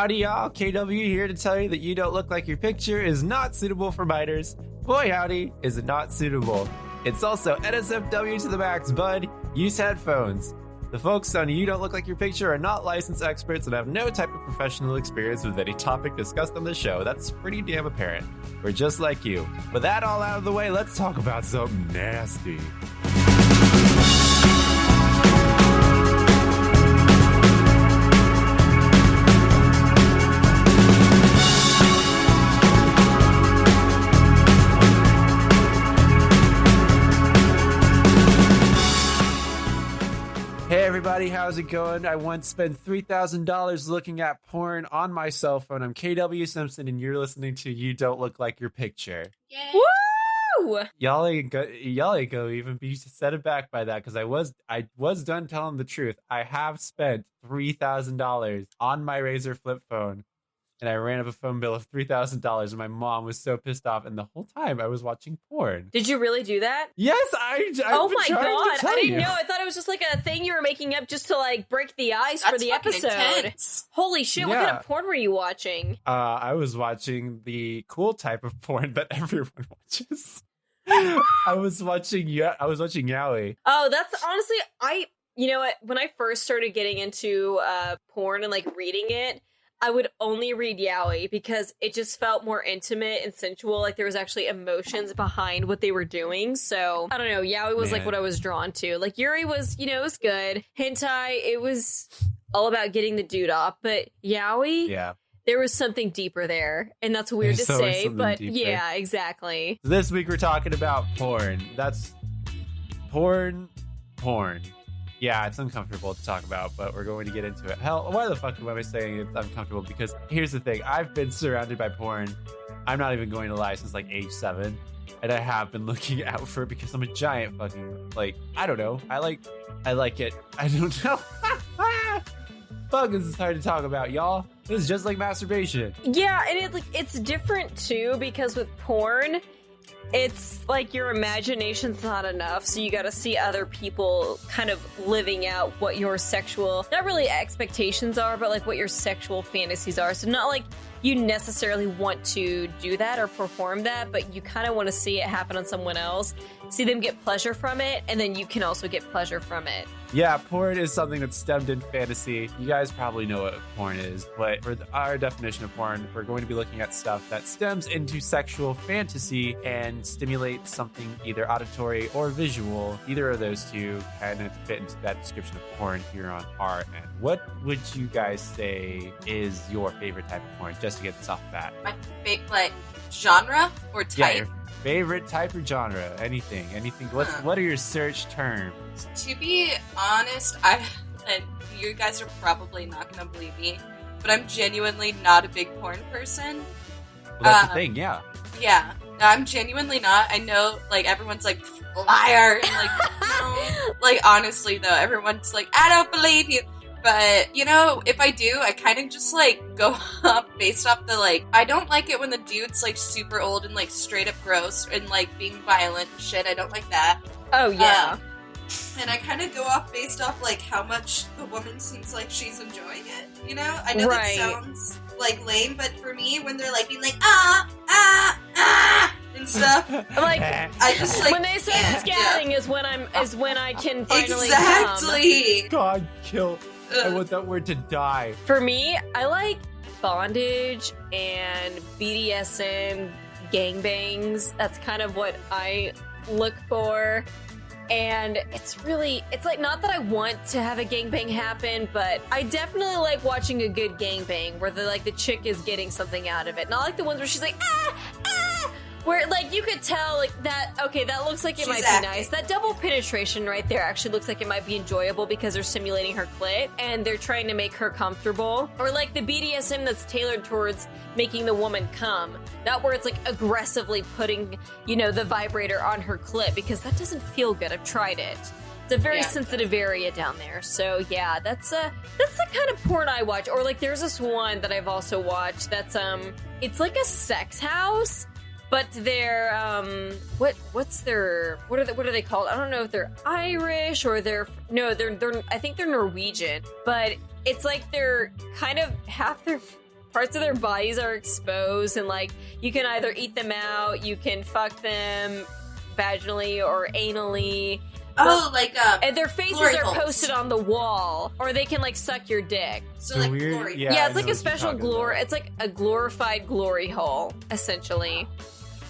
Howdy y'all, KW here to tell you that You Don't Look Like Your Picture is not suitable for minors. Boy howdy, is it not suitable. It's also NSFW to the max, bud. Use headphones. The folks on You Don't Look Like Your Picture are not licensed experts and have no type of professional experience with any topic discussed on the show. That's pretty damn apparent. We're just like you. With that all out of the way, let's talk about something nasty. Hey everybody, how's it going? I once spent $3,000 looking at porn on my cell phone. I'm KW Simpson, and you're listening to You Don't Look Like Your Picture. Yay. Woo! Y'all ain't go even be set it back by that, because I was done telling the truth. I have spent $3,000 on my Razr flip phone, and I ran up a phone bill of $3,000, and my mom was so pissed off, and the whole time I was watching porn. Did you really do that? Yes, I oh my god, I didn't you. know. I thought it was just like a thing you were making up just to like break the ice for the episode. Intense. Holy shit, what kind of porn were you watching? I was watching the cool type of porn that everyone watches. I was watching yaoi. Oh, that's honestly, you know what, when I first started getting into porn and like reading it, I would only read yaoi because it just felt more intimate and sensual. Like there was actually emotions behind what they were doing. So I don't know. Yaoi was like what I was drawn to. Like Yuri was, you know, it was good. Hentai, it was all about getting the dude off. But yaoi, there was something deeper there. And that's weird to say, but deeper. Yeah, exactly. This week we're talking about porn. That's porn. Yeah, it's uncomfortable to talk about, but we're going to get into it. Hell, why the fuck am I saying it's uncomfortable? Because here's the thing. I've been surrounded by porn. I'm not even going to lie, since like age 7. And I have been looking out for it because I'm a giant fucking, like, I don't know. I like it. I don't know. Fuck, this is hard to talk about, y'all. This is just like masturbation. Yeah, and it's different too, because with porn, it's like your imagination's not enough, so you gotta see other people kind of living out what your sexual, not really expectations are, but like what your sexual fantasies are. So not like you necessarily want to do that or perform that, but you kind of want to see it happen on someone else, see them get pleasure from it, and then you can also get pleasure from it. Yeah, porn is something that's stemmed in fantasy. You guys probably know what porn is, but for our definition of porn, we're going to be looking at stuff that stems into sexual fantasy and stimulates something either auditory or visual. Either of those two kind of fit into that description of porn here on our end. What would you guys say is your favorite type of porn, just to get this off the bat? My favorite, like, genre or type? Yeah, your favorite type or genre? Anything. What are your search terms? To be honest, and you guys are probably not gonna believe me, but I'm genuinely not a big porn person. Well, that's the thing, yeah. Yeah, no, I'm genuinely not. I know, like, everyone's like, liar, and like, no. Like, honestly though, everyone's like, I don't believe you. But, you know, if I do, I kind of just, like, go up based off the, like, I don't like it when the dude's, like, super old and, like, straight up gross and, like, being violent and shit. I don't like that. Oh, yeah. And I kind of go off based off, like, how much the woman seems like she's enjoying it, you know? I know that sounds, like, lame, but for me, when they're, like, being like, and stuff, like, I just, like, when they say scatting is when I can finally Exactly! God, kill. I want that word to die. For me, I like bondage and BDSM gangbangs. That's kind of what I look for. And it's like, not that I want to have a gangbang happen, but I definitely like watching a good gangbang where the chick is getting something out of it. Not like the ones where she's like, where, like, you could tell, like, that, okay, that looks like it might be nice. That double penetration right there actually looks like it might be enjoyable because they're simulating her clit and they're trying to make her comfortable. Or, like, the BDSM that's tailored towards making the woman come. Not where it's, like, aggressively putting, you know, the vibrator on her clit, because that doesn't feel good. I've tried it. It's a very sensitive area down there. So, yeah, that's the kind of porn I watch. Or, like, there's this one that I've also watched that's, it's like a sex house, but they're what are they called? I don't know if they're Irish or they're I think they're Norwegian, but it's like they're kind of half their parts of their bodies are exposed, and like you can either eat them out, you can fuck them vaginally or anally. Oh, like and their faces glory are holes. posted on the wall, or they can like suck your dick. So like Weird- glory. yeah. Yeah, I it's like know a what special you're talking about. It's like a glorified glory hole, essentially.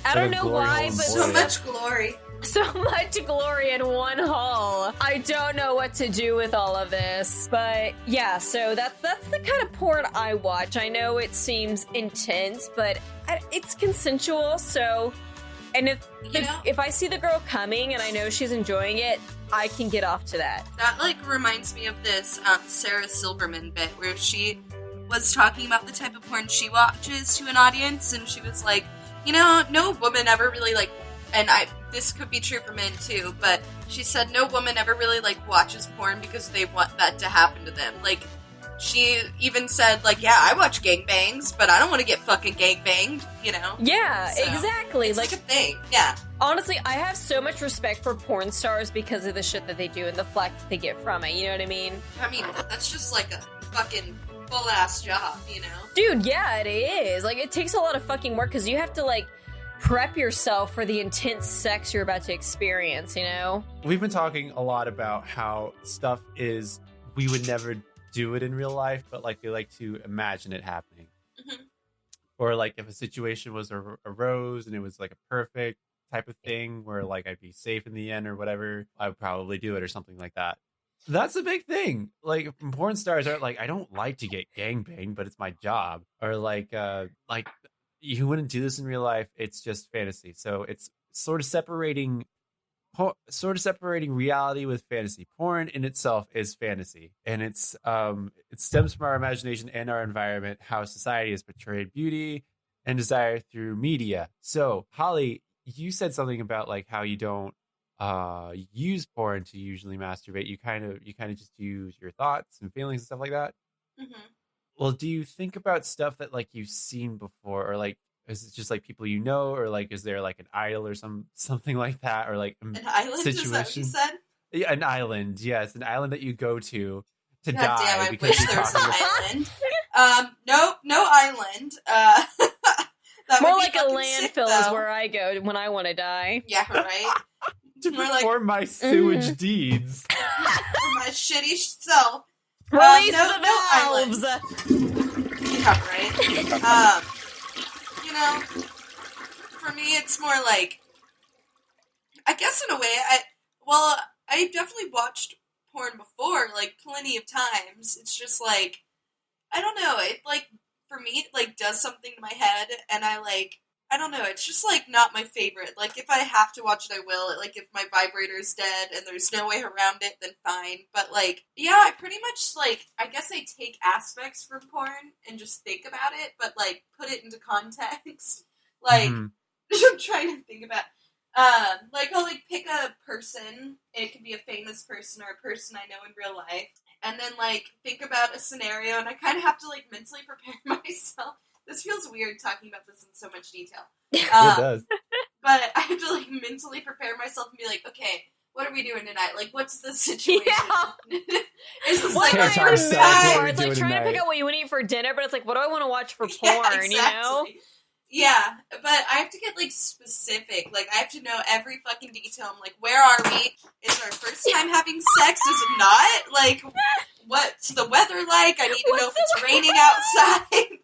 I Like don't a know glory why, hole in but So Glory. much glory. so much glory in one hole. I don't know what to do with all of this. But yeah, so that's the kind of porn I watch. I know it seems intense, but it's consensual, so and if I see the girl coming and I know she's enjoying it, I can get off to that. That like reminds me of this Sarah Silverman bit where she was talking about the type of porn she watches to an audience, and she was like, you know, no woman ever really like, and this could be true for men too, but she said no woman ever really like watches porn because they want that to happen to them. Like, she even said like, yeah, I watch gangbangs, but I don't want to get fucking gangbanged, you know? Yeah, So, exactly. It's like a thing, yeah. Honestly, I have so much respect for porn stars because of the shit that they do and the flack that they get from it. You know what I mean? I mean, that's just like a fucking full-ass job, you know? Dude, yeah, it is. Like, it takes a lot of fucking work because you have to, like, prep yourself for the intense sex you're about to experience, you know? We've been talking a lot about how stuff is, we would never do it in real life, but like we like to imagine it happening. Mhm. Or like if a situation was arose and it was like a perfect type of thing where like I'd be safe in the end or whatever, I would probably do it or something like that. That's a big thing. Like porn stars aren't like, I don't like to get gangbanged, but it's my job. Or like you wouldn't do this in real life. It's just fantasy. So it's sort of separating reality with fantasy. Porn in itself is fantasy, and it stems from our imagination and our environment, how society has portrayed beauty and desire through media. So Holly, you said something about like how you don't use porn to usually masturbate. You kind of just use your thoughts and feelings and stuff like that. Mm-hmm. Well, do you think about stuff that like you've seen before, or like is it just like people you know, or like is there like an idol or something like that, or like An island, is that what you said? Yeah, an island. Yes, an island that you go to God die damn, I because wish you're there was talking an island. No island. That More would be like a fucking sick, landfill is though. where I go when I want to die. Yeah, right? to More like- perform my sewage deeds. For my shitty self. Release no the valves! Yeah, right? You know, for me, it's more like, I guess in a way, I definitely watched porn before, like, plenty of times. It's just like, I don't know, it, like, for me, it, like, does something to my head, and I don't know, it's just, like, not my favorite. Like, if I have to watch it, I will. Like, if my vibrator's dead and there's no way around it, then fine. But, like, yeah, I pretty much, like, I guess I take aspects from porn and just think about it, but, like, put it into context. Like, Mhm. I'm trying to think about, like, I'll, like, pick a person. It could be a famous person or a person I know in real life. And then, like, think about a scenario, and I kind of have to, like, mentally prepare myself. This feels weird talking about this in so much detail. It does. But I have to, like, mentally prepare myself and be like, okay, what are we doing tonight? Like, what's the situation? Yeah. Is this, What like, am Can't I talk in the sex, mood what are for? we It's like doing trying to pick tonight? out what you want to eat for dinner, but it's like, what do I want to watch for Yeah, porn, you know? exactly. Yeah, but I have to get, like, specific. Like, I have to know every fucking detail. I'm like, where are we? Is our first time having sex? Is it not? Like, what's the weather like? I need to know if it's raining outside.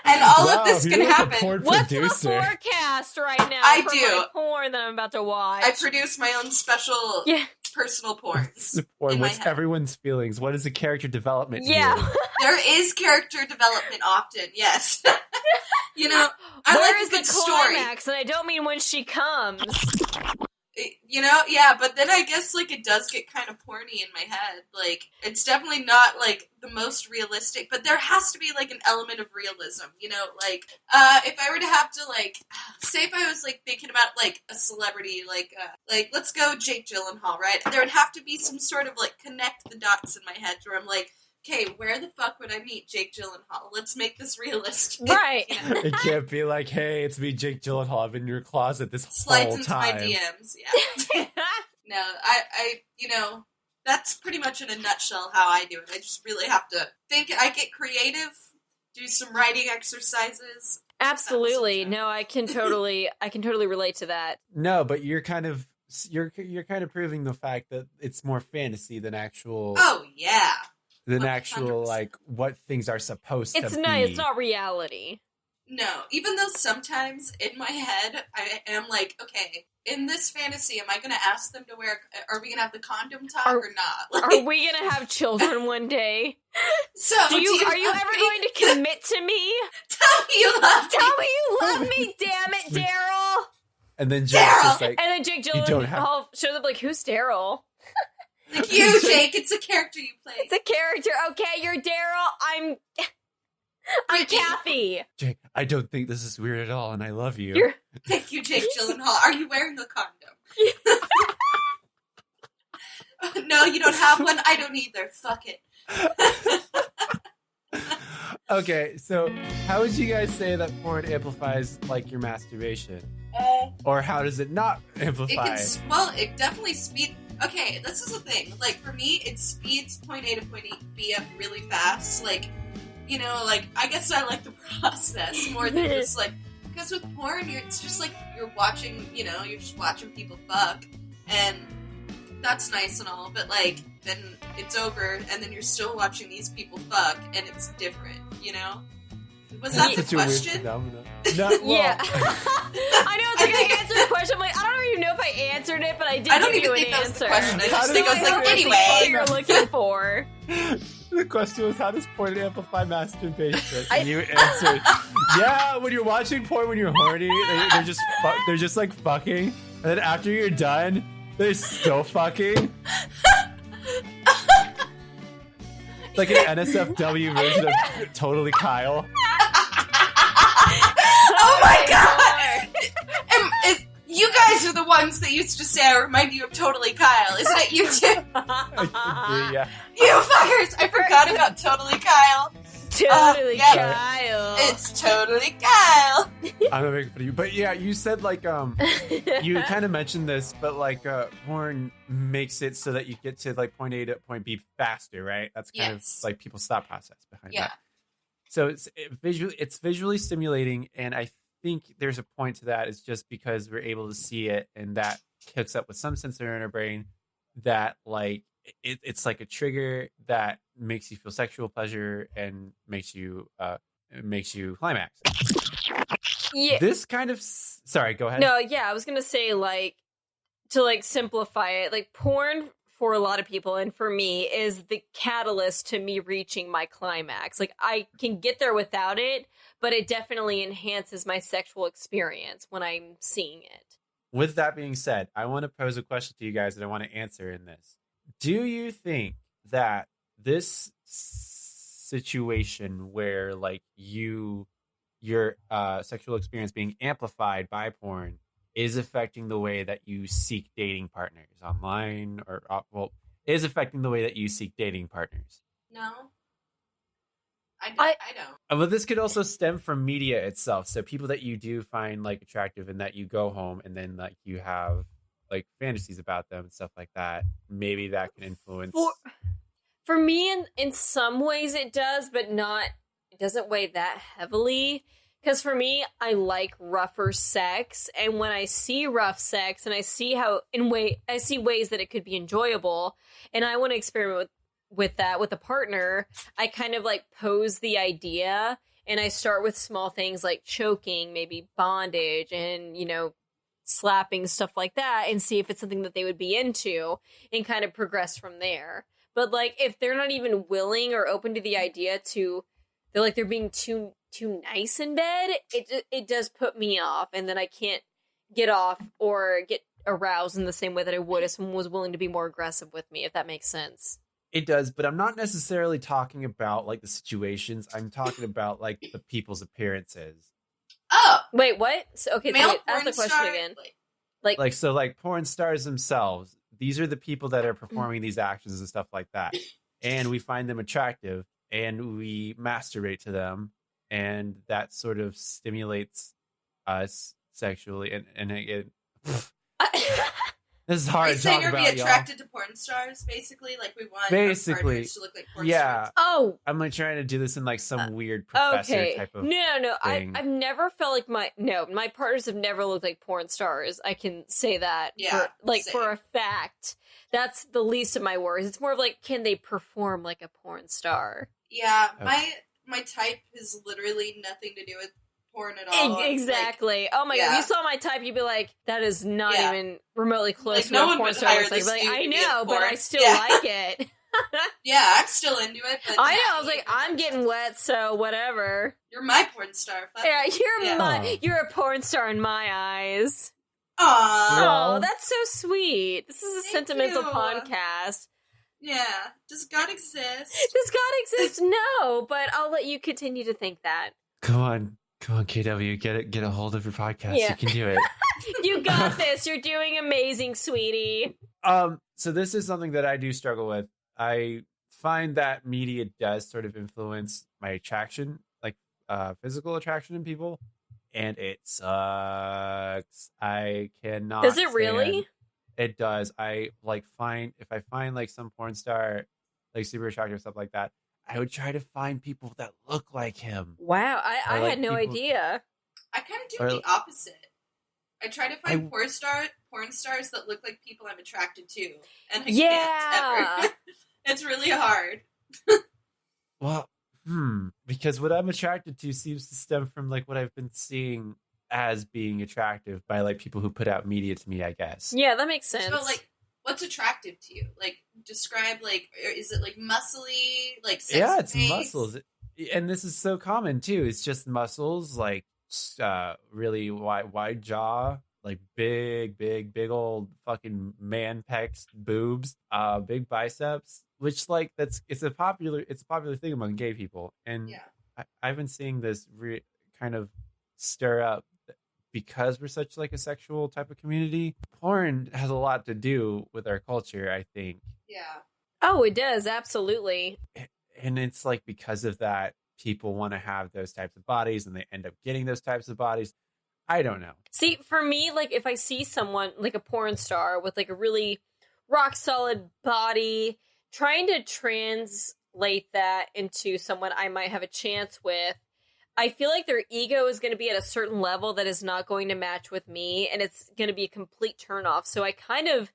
And all Wow, of this you're can like a happen. porn What's producer. the forecast right now I for do. my porn that I'm about to watch? I produce my own special Yeah. personal porns. Or in my what's head. everyone's feelings? What is the character development Yeah. here? There is character development often, yes. You know, I Where like is a good the story. climax? And I don't mean when she comes. You know, yeah, but then I guess, like, it does get kind of porny in my head. Like, it's definitely not, like, the most realistic, but there has to be, like, an element of realism, you know? Like, if I were to have to, like, say if I was, like, thinking about, like, a celebrity, like, let's go Jake Gyllenhaal, right? There would have to be some sort of, like, connect the dots in my head where I'm like, okay, where the fuck would I meet Jake Gyllenhaal? Let's make this realistic. Right. You know? It can't be like, hey, it's me, Jake Gyllenhaal. I've been in your closet this Slides whole into time. my DMs, yeah. No, I, you know, that's pretty much in a nutshell how I do it. I just really have to think. I get creative do some writing exercises. Absolutely. No, I can totally relate to that. No, but you're kind of proving the fact that it's more fantasy than actual. Oh yeah. Than actual 100%. like what things are supposed to be. It's not reality. No, even though sometimes in my head I am like, okay, in this fantasy, am I going to ask them to wear? Are we going to have the condom talk or not? Are we going to have children one day? So, are you ever going to commit to me? Tell me you love me. Tell me you love me, damn it, Daryl. And then Jake's just like, and then Jake Gyllenhaal shows up like, who's Daryl? Like you, Jake. It's a character you play. It's a character. Okay, you're Daryl. I'm Kathy. Jake, I don't think this is weird at all, and I love you. Thank you, Jake Gyllenhaal. Are you wearing a condom? No, you don't have one. I don't either. Fuck it. Okay, so how would you guys say that porn amplifies like your masturbation, or how does it not amplify? It definitely speeds. Okay, this is the thing. Like for me, it speeds point A to point B up really fast. Like. You know, like, I guess I like the process more than just, like, because with porn, it's just, like, you're watching, you know, you're just watching people fuck, and that's nice and all, but, like, then it's over, and then you're still watching these people fuck, and it's different, you know? Was that the question? No, yeah. I know, it's like I answered the question, I'm like, I don't even know if I answered it, but I did I don't give even you think an that was answer. the question. I just think I was like, That's anyway. what you're looking for. The question was, how does porn amplify masturbation? And you answered, yeah, when you're watching porn, when you're horny, they're just like fucking, and then after you're done, they're still fucking. Like an NSFW version of Totally Kyle. Oh my god! You guys are the ones that used to say I remind you of Totally Kyle. Isn't it you too? Yeah. You fuckers! I forgot about Totally Kyle. Totally yeah. Kyle. It's Totally Kyle. I'm not making fun of you, but yeah, you said like you kind of mentioned this, but like porn makes it so that you get to like point A to point B faster, right? That's kind of like people's thought process behind that. So it's visually stimulating, and I think there's a point to that. It's just because we're able to see it, and that hooks up with some sensor in our brain that like it's like a trigger that makes you feel sexual pleasure and makes you climax. Yeah. This kind of sorry, go ahead. No, yeah, I was gonna say like to like simplify it, like porn for a lot of people and for me is the catalyst to me reaching my climax. Like I can get there without it, but it definitely enhances my sexual experience when I'm seeing it. With that being said, I want to pose a question to you guys that I want to answer in this. Do you think that this situation where like your sexual experience being amplified by porn is affecting the way that you seek dating partners online, or is affecting the way that you seek dating partners? No. I don't. But this could also stem from media itself. So people that you do find like attractive and that you go home and then like you have like fantasies about them and stuff like that. Maybe that can influence. For me, in some ways it does, but it doesn't weigh that heavily. Because for me, I like rougher sex, and when I see rough sex, and I see I see ways that it could be enjoyable, and I want to experiment with that with a partner, I kind of like pose the idea, and I start with small things like choking, maybe bondage, and slapping, stuff like that, and see if it's something that they would be into, and kind of progress from there. But like, if they're not even willing or open to the idea they're being too nice in bed, it does put me off, and then I can't get off or get aroused in the same way that I would if someone was willing to be more aggressive with me, if that makes sense. It does, but I'm not necessarily talking about like the situations. I'm talking about like the people's appearances. Oh, wait, what? So, okay, male so ask the question again. Like porn stars themselves. These are the people that are performing these actions and stuff like that, and we find them attractive, and we masturbate to them. And that sort of stimulates us sexually, and it This is Are hard you to saying talk are we about, y'all. attracted to porn stars, basically? Like, we want our Basically, partners to look like porn yeah. stars? Oh, I'm like trying to do this in like some weird professor okay. type of No. thing. I've never felt like my partners have never looked like porn stars. I can say that. Yeah, for a fact. That's the least of my worries. It's more of like, can they perform like a porn star? Yeah, Okay. my type has literally nothing to do with porn at all. Exactly. Oh my god, if you saw my type, you'd be like, that is not even remotely close Like, to no what a one porn would star hire looks like. this dude I to be know, in but I porn. still Yeah. like it. Yeah, I'm still into it, but I know. I was like, I'm getting wet, so whatever. you're my porn star. Fuck Yeah, Yeah. you're a porn star in my eyes. Aww. Well- Oh, that's so sweet. This is a Thank sentimental you. podcast. Yeah. Does God exist? Does God exist? No, but I'll let you continue to think that. Come on, KW, get a hold of your podcast. Yeah. You can do it. You got this. You're doing amazing, sweetie. So this is something that I do struggle with. I find that media does sort of influence my attraction, like physical attraction in people, and it sucks. I cannot. Does it really? It does. I find like some porn star like super attractive, stuff like that, I would try to find people that look like him. Wow, I like had no people- idea. I kind of do Or- the opposite. I try to find porn stars that look like people I'm attracted to, and I can't ever. It's really hard. Well, because what I'm attracted to seems to stem from like what I've been seeing as being attractive by like people who put out media to me, I guess. Yeah, that makes sense. So, like, what's attractive to you? Like, describe, like, is it like muscly, like sex Yeah, it's face? muscles, and this is so common too. It's just muscles, like really wide jaw, like big old fucking man pecs, boobs, big biceps. Which like it's a popular thing among gay people, and Yeah. I've been seeing this kind of stir up because we're such like a sexual type of community. Porn has a lot to do with our culture, I think. Yeah. Oh, it does, absolutely. And it's like because of that, people want to have those types of bodies and they end up getting those types of bodies. I don't know. See, for me, like if I see someone like a porn star with like a really rock solid body, trying to translate that into someone I might have a chance with, I feel like their ego is going to be at a certain level that is not going to match with me, and it's going to be a complete turnoff. So I kind of,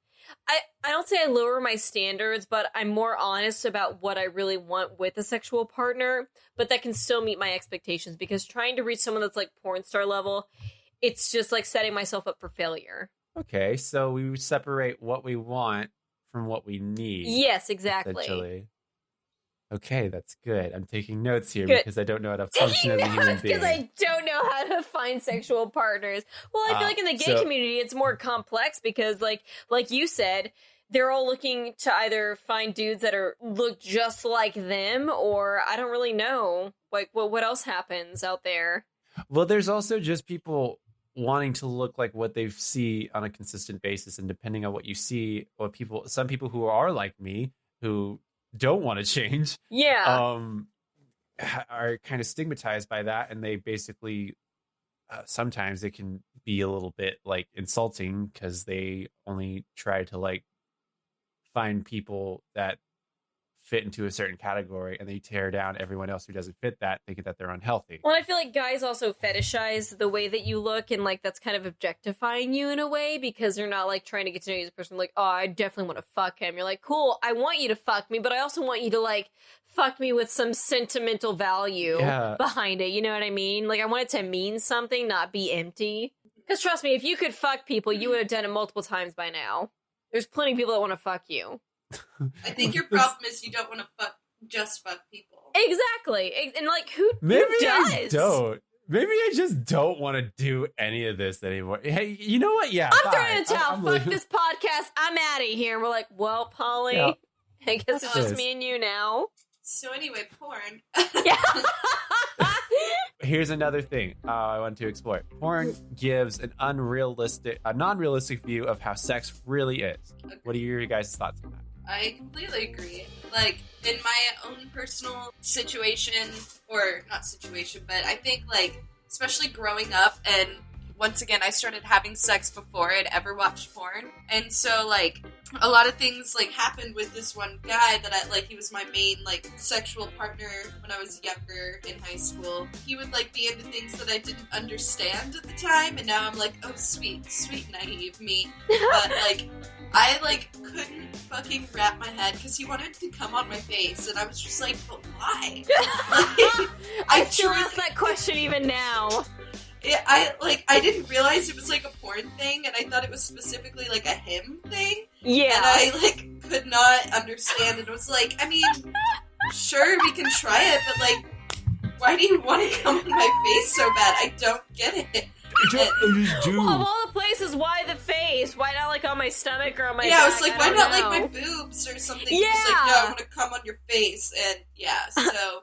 I don't say I lower my standards, but I'm more honest about what I really want with a sexual partner, but that can still meet my expectations, because trying to reach someone that's like porn star level, it's just like setting myself up for failure. Okay, so we separate what we want from what we need. Yes, exactly. Essentially. Okay, that's good. I'm taking notes here Good. because I don't know how to function as a human being. Because I don't know how to find sexual partners. Well, I feel like in the gay community, it's more complex because, like you said, they're all looking to either find dudes that look just like them, or I don't really know. Like, what else happens out there? Well, there's also just people wanting to look like what they see on a consistent basis, and depending on what you see, some people who are like me who don't want to change, are kind of stigmatized by that, and they basically sometimes it can be a little bit like insulting because they only try to like find people that fit into a certain category, and they tear down everyone else who doesn't fit that, thinking that they're unhealthy. Well, I feel like guys also fetishize the way that you look, and like that's kind of objectifying you in a way, because they're not like trying to get to know you as a person. Like, oh, I definitely want to fuck him. You're like, cool, I want you to fuck me, but I also want you to like fuck me with some sentimental value behind it. You know what I mean? Like, I want it to mean something, not be empty. Because trust me, if you could fuck people, you would have done it multiple times by now. There's plenty of people that want to fuck you. I think your problem is you don't want to just fuck people. Exactly. And like, who does? I don't. Maybe I just don't want to do any of this anymore. Hey, you know what? Yeah, I'm throwing a towel. Fuck this podcast. I'm out of here. And we're like, well, Polly, I guess it's just me and you now. So anyway, porn. Yeah. Here's another thing I want to explore. Porn gives a non-realistic view of how sex really is. Okay. What are your guys' thoughts on that? I completely agree. Like, in my own personal situation, or not situation, but I think, like, especially growing up and once again, I started having sex before I'd ever watched porn. And so, like, a lot of things, like, happened with this one guy that he was my main, like, sexual partner when I was younger in high school. He would, like, be into things that I didn't understand at the time, and now I'm like, oh, sweet, sweet, naive me. But, like, I, like, couldn't fucking wrap my head because he wanted to come on my face, and I was just like, but why? I still ask that question even now. I didn't realize it was, like, a porn thing, and I thought it was specifically, like, a him thing. Yeah. And I, like, could not understand it. It was like, I mean, sure, we can try it, but, like, why do you want to come on my face so bad? I don't get it. Well, of all the places, why the face? Why not, like, on my stomach or on my back? I was like, why not, know. like, my boobs or something? Yeah. He was like, no, I want to come on your face. And, yeah, so...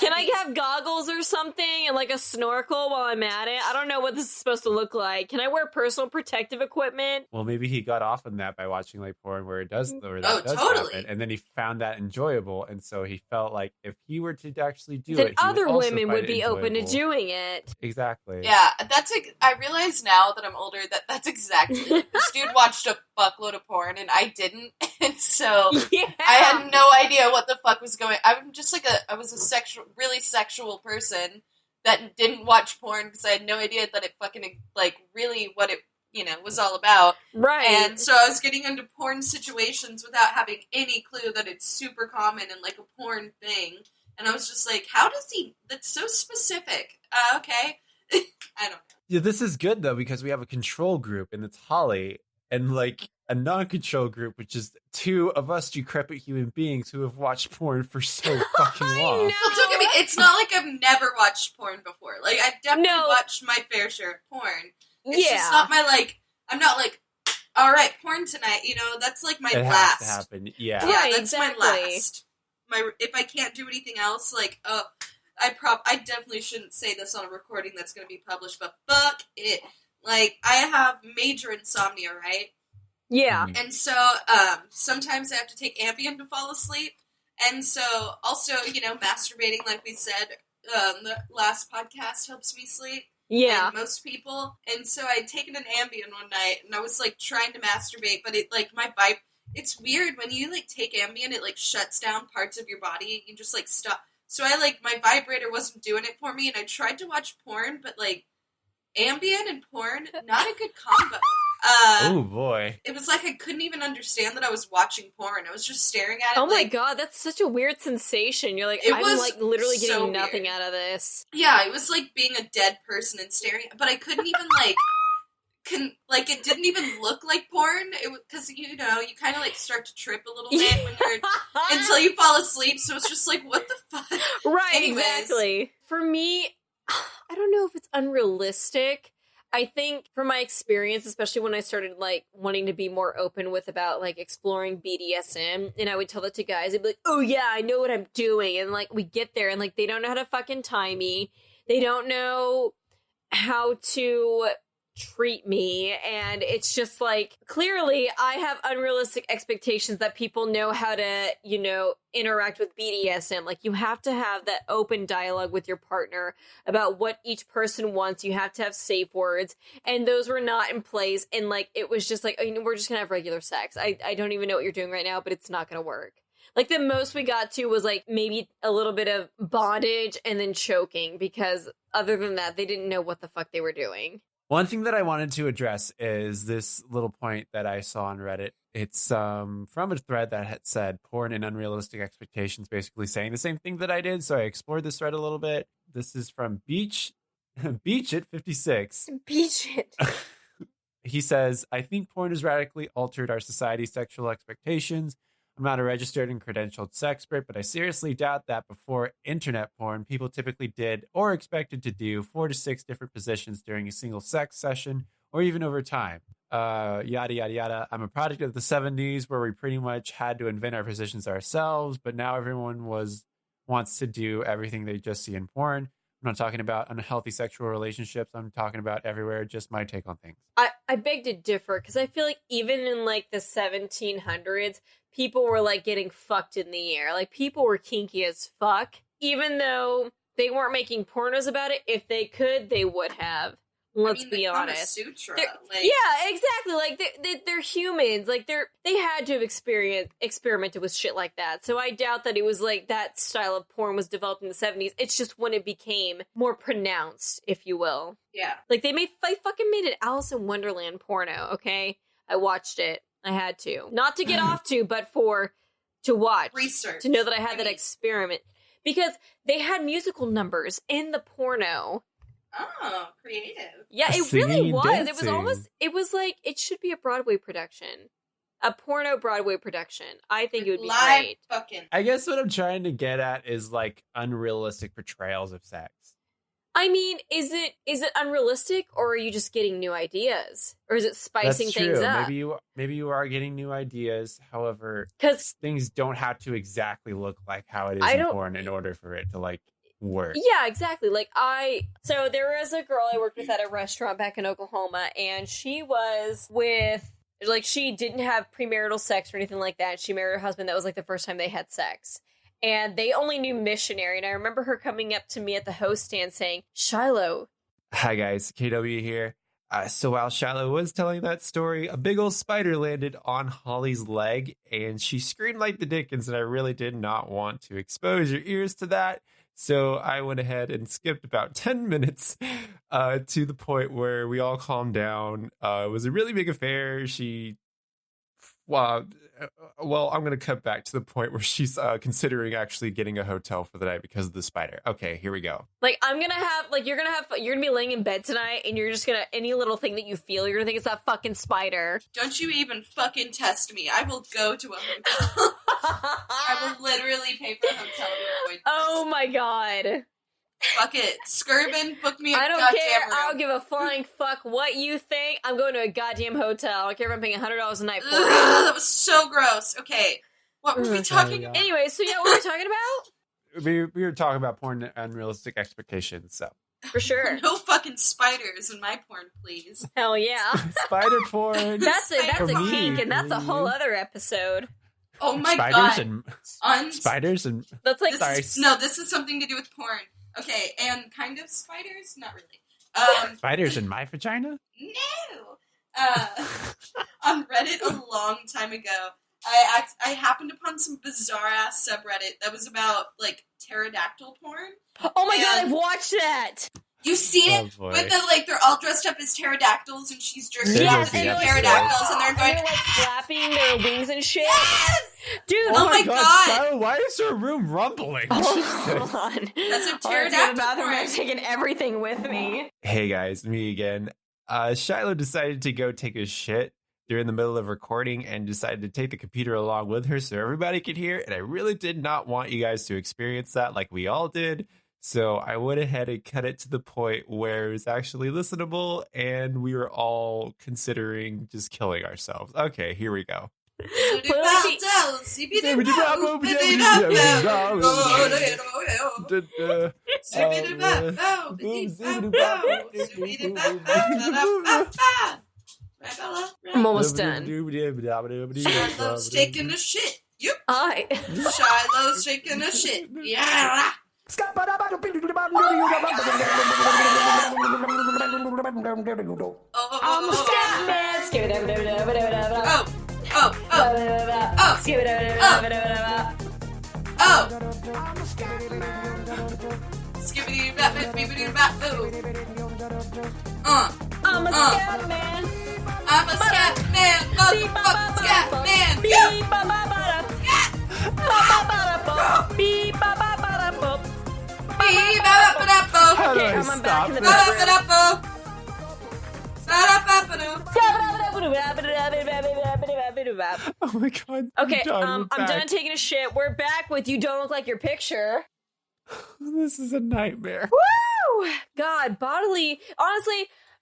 Can I have goggles or something and like a snorkel while I'm at it? I don't know what this is supposed to look like. Can I wear personal protective equipment? Well, maybe he got off on that by watching like porn where it does, or that does totally. happen, and then he found that enjoyable, and so he felt like if he were to actually do then it, he other would also women find would be open to enjoyable. doing it. Exactly. Yeah, I realize now that I'm older that that's exactly it. This dude watched a fuckload of porn and I didn't, and so Yeah. I had no idea what the fuck was going. I'm just like I was a really sexual person that didn't watch porn because I had no idea that it fucking like really what it was all about. Right. And so I was getting into porn situations without having any clue that it's super common and like a porn thing. And I was just like, how does he? That's so specific. Okay. I don't know. Yeah, this is good though because we have a control group and it's Holly, and like a non-control group, which is two of us decrepit human beings who have watched porn for so fucking long. I know. Well, don't get me. It's not like I've never watched porn before. Like I've definitely watched my fair share of porn. It's just not my like. I'm not like, all right, porn tonight. That's like my last. Has to happen. Yeah. Yeah, Right, that's exactly. my last. If I can't do anything else, like I definitely shouldn't say this on a recording that's going to be published, but fuck it. Like I have major insomnia, right? Yeah. And so, sometimes I have to take Ambien to fall asleep. And so, also, masturbating, like we said, the last podcast helps me sleep. Yeah. And most people. And so I'd taken an Ambien one night, and I was, like, trying to masturbate, but it, like, it's weird, when you, like, take Ambien, it, like, shuts down parts of your body, you just, like, stop. So my vibrator wasn't doing it for me, and I tried to watch porn, but, like, Ambien and porn, not a good combo. Oh boy. It was like I couldn't even understand that I was watching porn. I was just staring at it. Oh my god, that's such a weird sensation. You're like, I'm like literally getting nothing out of this. Yeah, it was like being a dead person and staring, but I couldn't even it didn't even look like porn. It was because you kind of like start to trip a little bit when you're until you fall asleep. So it's just like, what the fuck? Right, Anyways. exactly. For me, I don't know if it's unrealistic. I think from my experience, especially when I started like wanting to be more open with about like exploring BDSM, and I would tell that to guys, they'd be like, oh yeah, I know what I'm doing. And like we get there and like they don't know how to fucking tie me. They don't know how to treat me, and it's just like clearly I have unrealistic expectations that people know how to interact with BDSM. Like you have to have that open dialogue with your partner about what each person wants. You have to have safe words, and those were not in place. And like it was just like, we're just gonna have regular sex. I don't even know what you're doing right now, but it's not gonna work. Like the most we got to was like maybe a little bit of bondage and then choking, because other than that they didn't know what the fuck they were doing. One thing that I wanted to address is this little point that I saw on Reddit. It's from a thread that had said porn and unrealistic expectations, basically saying the same thing that I did. So I explored this thread a little bit. This is from Beach It 56. Beach It. He says, I think porn has radically altered our society's sexual expectations. I'm not a registered and credentialed sexpert, but I seriously doubt that before internet porn, people typically did or expected to do 4 to 6 different positions during a single sex session, or even over time. Yada, yada, yada. I'm a product of the 70s where we pretty much had to invent our positions ourselves, but now everyone wants to do everything they just see in porn. I'm not talking about unhealthy sexual relationships. I'm talking about everywhere, just my take on things. I beg to differ, because I feel like even in like the 1700s, people were like getting fucked in the air. Like people were kinky as fuck, even though they weren't making pornos about it. If they could, they would have. Let's I mean, be the Kama honest. Sutra, Yeah, exactly. Like they're humans. Like they had to have experimented with shit like that. So I doubt that it was like that style of porn was developed in the 70s. It's just when it became more pronounced, if you will. Yeah. Like they fucking made an Alice in Wonderland porno. Okay, I watched it. I had to, not to get off to, but to watch Research to know that I had that experiment because they had musical numbers in the porno. Oh, creative. Yeah, it Singing really and was. dancing. It was like, it should be a Broadway production. A porno Broadway production. I think it would be Live great. fucking. I guess what I'm trying to get at is like unrealistic portrayals of sex. I mean, is it unrealistic or are you just getting new ideas? Or is it spicing That's things true. up? Maybe you are getting new ideas. However, 'Cause- things don't have to exactly look like how it is in porn in order for it to like work. Yeah, exactly. Like so there was a girl I worked with at a restaurant back in Oklahoma, and she was with, like, she didn't have premarital sex or anything like that. She married her husband. That was like the first time they had sex. And they only knew missionary. And I remember her coming up to me at the host stand saying, Shiloh. Hi guys, KW here. So while Shiloh was telling that story, a big old spider landed on Holly's leg and she screamed like the Dickens, and I really did not want to expose your ears to that. So I went ahead and skipped about 10 minutes to the point where we all calmed down. It was a really big affair. Well, I'm going to cut back to the point where she's considering actually getting a hotel for the night because of the spider. Okay, here we go. Like, I'm gonna have, like, you're gonna be laying in bed tonight and you're just gonna, any little thing that you feel, you're gonna think it's that fucking spider. Don't you even fucking test me. I will go to a hotel. I will literally pay for a hotel to avoid this. Oh my god. Fuck it. Skirvin, book me a I don't goddamn care. room. I don't give a flying fuck what you think. I'm going to a goddamn hotel. I don't care if I'm paying $100 a night for Ugh, it. that was so gross. Okay. What were we talking about? Anyway, so yeah, what were we talking about? We were talking about porn and unrealistic expectations, so. For sure. No fucking spiders in my porn, please. Hell yeah. Spider porn. That's a For me, kink, and that's a whole please. other episode. Oh my Spiders god. Spiders and That's like, This is something to do with porn. Okay, and kind of spiders? Not really. spiders in my vagina? No! On Reddit a long time ago, I happened upon some bizarre-ass subreddit that was about, like, pterodactyl porn. oh my god, I've watched that! You see Oh, it? boy. With the, like, they're all dressed up as pterodactyls, and she's jerking Yes, off to the yes, pterodactyls, and they're And going, they're like flapping their wings and shit. yes! Dude, Oh my God. Shiloh, why is your room rumbling? hold Jesus. on. That's a Hold on, to go to the pterodactyl bathroom. porn. I'm taking everything with me. Hey guys, me again. Shiloh decided to go take a shit during the middle of recording and decided to take the computer along with her so everybody could hear. And I really did not want you guys to experience that like we all did. So I went ahead and cut it to the point where it was actually listenable and we were all considering just killing ourselves. Okay, here we go. I'm almost done. Shiloh's taking a shit. Yep. Hi. Shiloh's taking a shit. Yeah. I'm a scat man. Skibbity bap bibbity bap boo. I'm a scat man. I'm a scat man, motherfucking scat man. Beep ba ba ba da. Ba ba ba da bo. Beep ba ba ba da bo. How do Okay, I I'm back in the stop bedroom. Oh my god. Okay, We're I'm back. done taking a shit. We're back with You Don't Look Like Your Picture. This is a nightmare. Woo! God, honestly,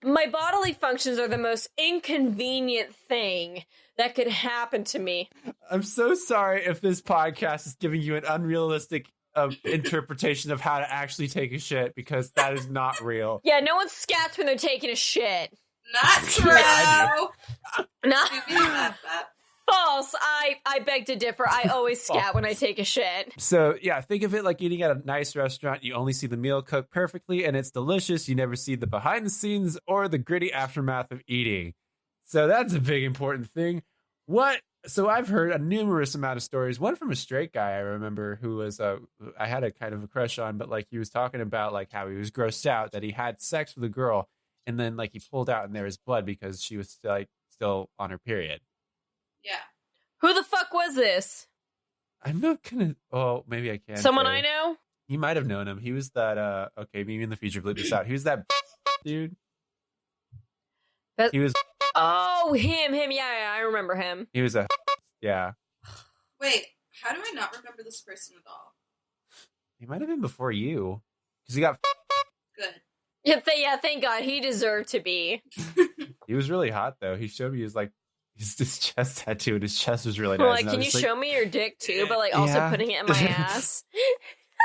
my bodily functions are the most inconvenient thing that could happen to me. I'm so sorry if this podcast is giving you an unrealistic interpretation of how to actually take a shit, because that is not real. Yeah, no one scats when they're taking a shit. Not true. I Not False. I beg to differ. I always scat when I take a shit. So yeah, think of it like eating at a nice restaurant. You only see the meal cooked perfectly and it's delicious. You never see the behind the scenes or the gritty aftermath of eating. So that's a big important thing. So I've heard a numerous amount of stories. One from a straight guy I remember who was I had a kind of a crush on, but like he was talking about like how he was grossed out that he had sex with a girl and then like he pulled out and there was blood because she was like still on her period. Yeah. Who the fuck was this? I'm not gonna. Oh, maybe I can. Someone I know? You might have known him. He was that. Okay, maybe in the future, bleep this out. He was that dude. He was. Oh, him. Yeah, I remember him. He was a. Yeah. Wait, how do I not remember this person at all? He might have been before you, because he got. Good. Yeah, thank God. He deserved to be. He was really hot though. He showed me his chest tattoo, and his chest was really nice. Like, can you show me your dick too? But like also putting it in my ass.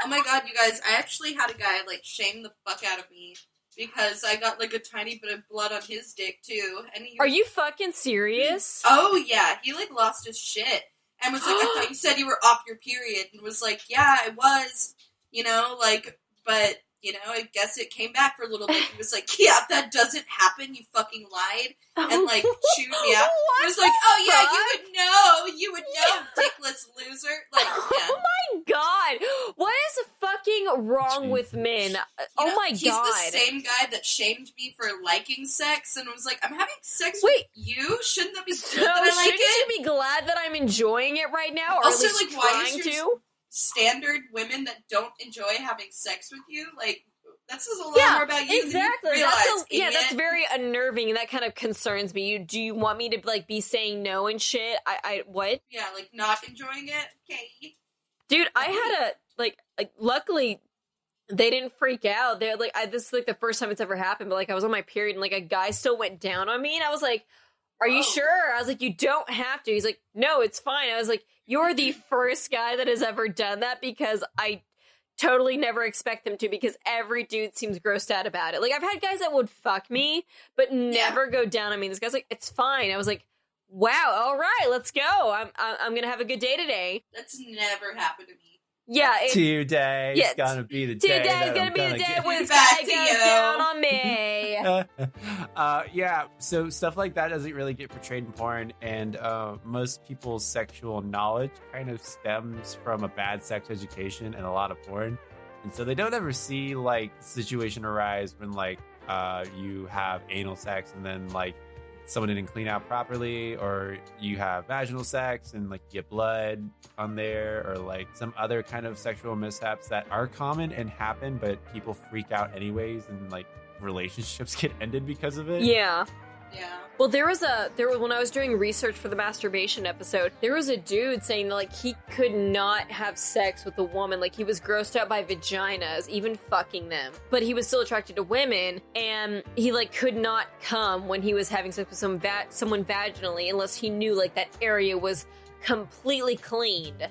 Oh my God, you guys! I actually had a guy like shame the fuck out of me because I got like a tiny bit of blood on his dick too. And Are you fucking serious? Oh yeah, he like lost his shit and was like, "I thought you said you were off your period," and was like, "Yeah, I was," like, but. I guess it came back for a little bit. He was like, yeah, that doesn't happen. You fucking lied. And, like, chewed me out. It was like, oh, yeah, you would know, dickless loser. Like, yeah. Oh, my God. What is fucking wrong with men? Oh, my God. He's the same guy that shamed me for liking sex and was like, I'm having sex with you? Shouldn't that be good that I like it? Shouldn't you be glad that I'm enjoying it right now? Or also, at least like, why trying is your to? Standard women that don't enjoy having sex with you, like, that says a lot more about you exactly. than you realize, that's very unnerving, and that kind of concerns me. Do you want me to like be saying no and shit? I what? Yeah, like not enjoying it. Okay, dude, I had like luckily they didn't freak out. They're like, this is like the first time it's ever happened. But like, I was on my period, and like a guy still went down on me, and I was like, "Are you sure?" I was like, "You don't have to." He's like, "No, it's fine." I was like, "You're the first guy that has ever done that," because I totally never expect them to, because every dude seems grossed out about it. Like, I've had guys that would fuck me, but never go down on me. This guy's like, "It's fine." I was like, "Wow, all right, let's go. I'm gonna have a good day today." That's never happened to me. Yeah, today's gonna be the day. Today's gonna be the day when this guy goes down on me. Yeah, so stuff like that doesn't really get portrayed in porn, and most people's sexual knowledge kind of stems from a bad sex education and a lot of porn, and so they don't ever see like the situation arise when like you have anal sex and then like someone didn't clean out properly, or you have vaginal sex and like you get blood on there, or like some other kind of sexual mishaps that are common and happen, but people freak out anyways, and like relationships get ended because of it. Yeah. Well, there was when I was doing research for the masturbation episode, there was a dude saying that like he could not have sex with a woman, like he was grossed out by vaginas, even fucking them, but he was still attracted to women, and he like could not come when he was having sex with someone vaginally unless he knew like that area was completely cleaned.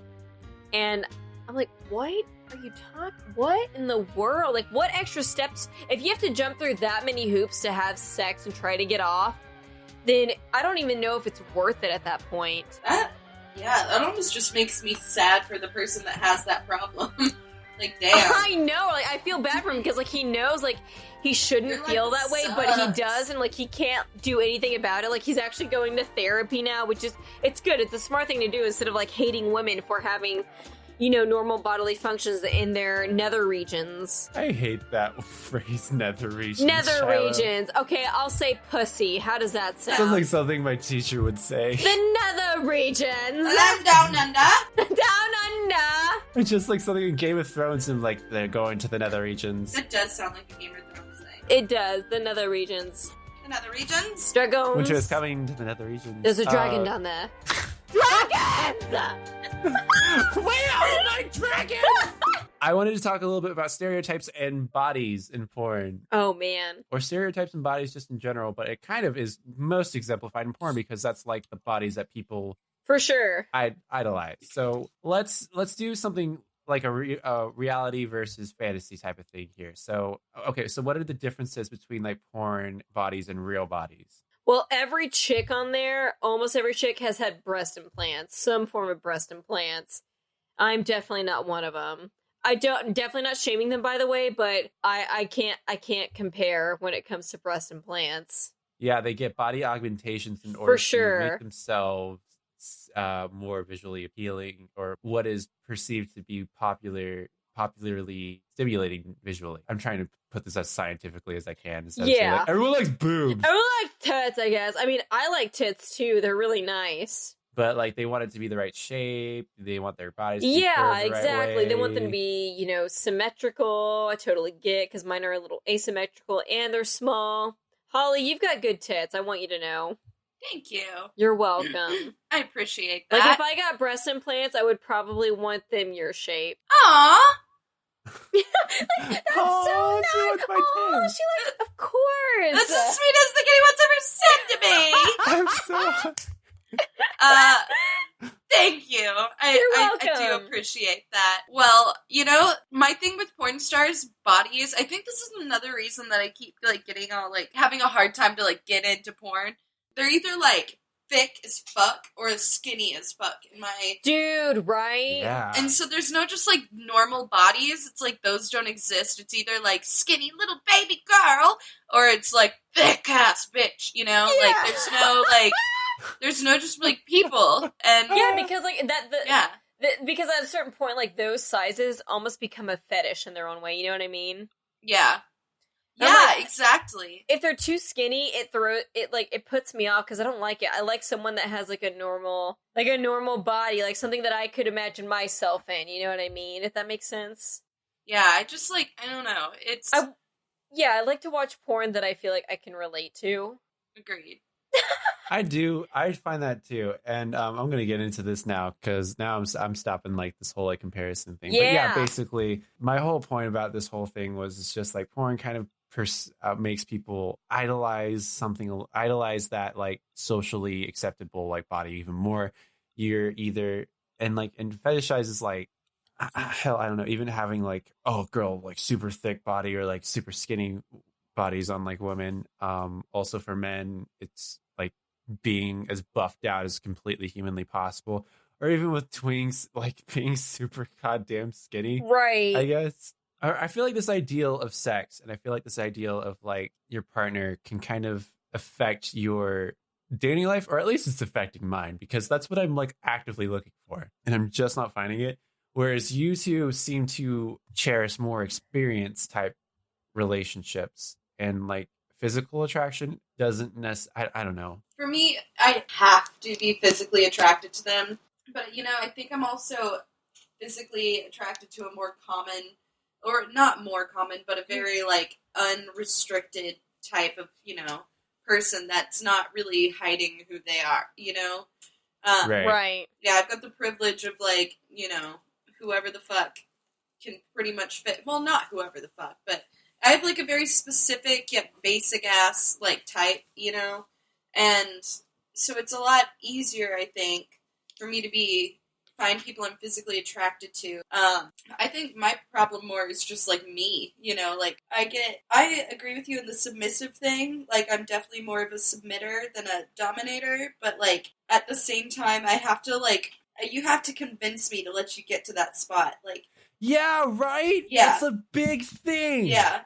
And I'm like, what are you talking? What in the world? Like, what extra steps? If you have to jump through that many hoops to have sex and try to get off, then I don't even know if it's worth it at that point. That almost just makes me sad for the person that has that problem. Like, damn. I know. Like, I feel bad for him because, like, he knows, like, he shouldn't feel that way, but he does, and, like, he can't do anything about it. Like, he's actually going to therapy now, which is, it's good. It's a smart thing to do instead of, like, hating women for having, normal bodily functions in their nether regions. I hate that phrase, nether regions. Nether regions. Okay, I'll say pussy. How does that sound? Sounds like something my teacher would say. The nether regions. Down under. Down under. It's just like something in Game of Thrones, and like they're going to the nether regions. It does sound like a Game of Thrones thing. It does. The nether regions. The nether regions? Dragons. Winter is coming to the nether regions. There's a dragon down there. Dragons! We all like dragons! I wanted to talk a little bit about stereotypes and bodies in porn. Oh, man. Or stereotypes and bodies just in general, but it kind of is most exemplified in porn because that's like the bodies that people... For sure. idolize. So let's do something like a reality versus fantasy type of thing here. So, okay, so what are the differences between like porn bodies and real bodies? Well, every chick on there, almost every chick has had breast implants, some form of breast implants. I'm definitely not one of them. Definitely not shaming them, by the way, but I can't compare when it comes to breast implants. Yeah, they get body augmentations in For order to sure. make themselves more visually appealing, or what is perceived to be popularly stimulating visually. I'm trying to put this as scientifically as I can. Instead of saying, Yeah. like, everyone likes boobs. Everyone likes tits, I guess. I mean, I like tits too. They're really nice. But like, they want it to be the right shape. They want their bodies to be Yeah, curved the exactly. right They want them to way. be, symmetrical. I totally get, because mine are a little asymmetrical and they're small. Holly, you've got good tits. I want you to know. Thank you. You're welcome. I appreciate Like, that. if I got breast implants, I would probably want them your shape. Aww. That's Oh, so she nice. wants my Oh, tits. she likes, of course. That's the sweetest thing anyone's ever said to me. I'm so. Thank you. I do welcome. appreciate that. Well, my thing with porn stars' bodies, I think this is another reason that I keep like getting all like having a hard time to like get into porn. They're either like thick as fuck or skinny as fuck in my Dude, right? Yeah. And so there's no just like normal bodies. It's like those don't exist. It's either like skinny little baby girl or it's like thick ass bitch, Yeah. Like there's no just like people. And Yeah, because like yeah. Because at a certain point, like those sizes almost become a fetish in their own way. You know what I mean? Yeah. I'm Yeah, like- exactly. If they're too skinny, it puts me off because I don't like it. I like someone that has like a normal body, like something that I could imagine myself in. You know what I mean? If that makes sense. Yeah, I just like I don't know. It's I like to watch porn that I feel like I can relate to. agreed. I do. I find that too, and I'm gonna get into this now because now I'm stopping like this whole like comparison thing. But yeah, Yeah. basically, my whole point about this whole thing was it's just like porn kind of makes people idolize that like socially acceptable like body even more. You're either and fetishizes like hell, I don't know, even having like, oh, girl, like super thick body or like super skinny bodies on like women. Also for men, it's like being as buffed out as completely humanly possible, or even with twinks, like being super goddamn skinny, Right. I guess. I feel like this ideal of sex, and I feel like this ideal of like your partner can kind of affect your dating life, or at least it's affecting mine, because that's what I'm like actively looking for, and I'm just not finding it. Whereas you two seem to cherish more experience type relationships, and like physical attraction doesn't necessarily, I don't know. For me, I have to be physically attracted to them. But, I think I'm also physically attracted to a more common, or not more common, but a very, like, unrestricted type of, person that's not really hiding who they are, Right. Yeah, I've got the privilege of, like, whoever the fuck can pretty much fit. Well, not whoever the fuck, but I have, like, a very specific yet basic-ass, like, type, And so it's a lot easier, I think, for me to find people I'm physically attracted to. I think my problem more is just, like, me, Like, I agree with you in the submissive thing. Like, I'm definitely more of a submitter than a dominator, but, like, at the same time, I have to, like, you have to convince me to let you get to that spot. Like, Yeah, right? Yeah. That's a big thing. yeah,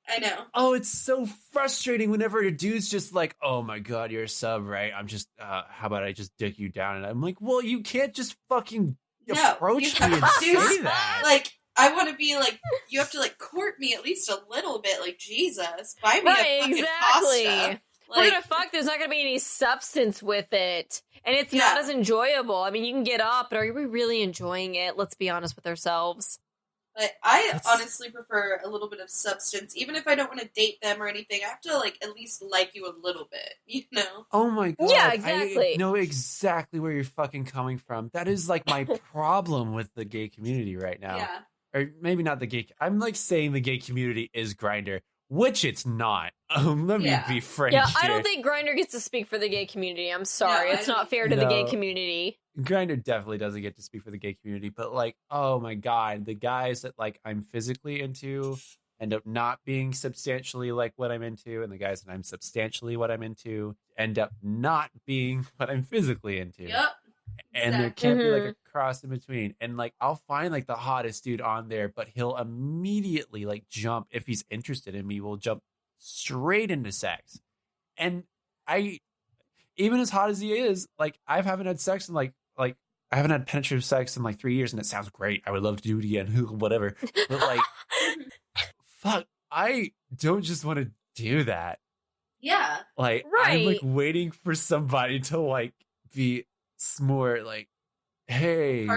I know. Oh, it's so frustrating whenever a dude's just like, oh my god, you're a sub, right? I'm just, how about I just dick you down? And I'm like, well, you can't just fucking No, approach you me and have to say that. Like, I want to be like, you have to like court me at least a little bit. Like, Jesus, buy me Right, a fucking exactly. pasta. We're Like, gonna fuck, there's not gonna be any substance with it. And it's Yeah. not as enjoyable. I mean, you can get up, but are we really enjoying it? Let's be honest with ourselves. but I That's- honestly prefer a little bit of substance, even if I don't want to date them or anything. I have to like at least like you a little bit, Oh my god. Yeah, exactly. I know exactly where you're fucking coming from. That is like my problem with the gay community right now. Yeah, Or maybe not the gay. I'm like saying the gay community is Grindr, which it's not. Let me Yeah. be frank Yeah, here. I don't think Grindr gets to speak for the gay community. I'm sorry. No, it's I not don't- fair to the gay No. community. Grindr definitely doesn't get to speak for the gay community, but like, oh my god, the guys that like I'm physically into end up not being substantially like what I'm into, and the guys that I'm substantially what I'm into end up not being what I'm physically into. Yep. And there can't be like a cross in between. And like I'll find like the hottest dude on there, but he'll immediately like jump, if he's interested in me, will jump straight into sex. And I, even as hot as he is, like I haven't had sex in like I haven't had penetrative sex in like 3 years, and it sounds great. I would love to do it again, whatever. But like, fuck, I don't just want to do that. Yeah. Like, Right. I'm like waiting for somebody to like be more like, hey,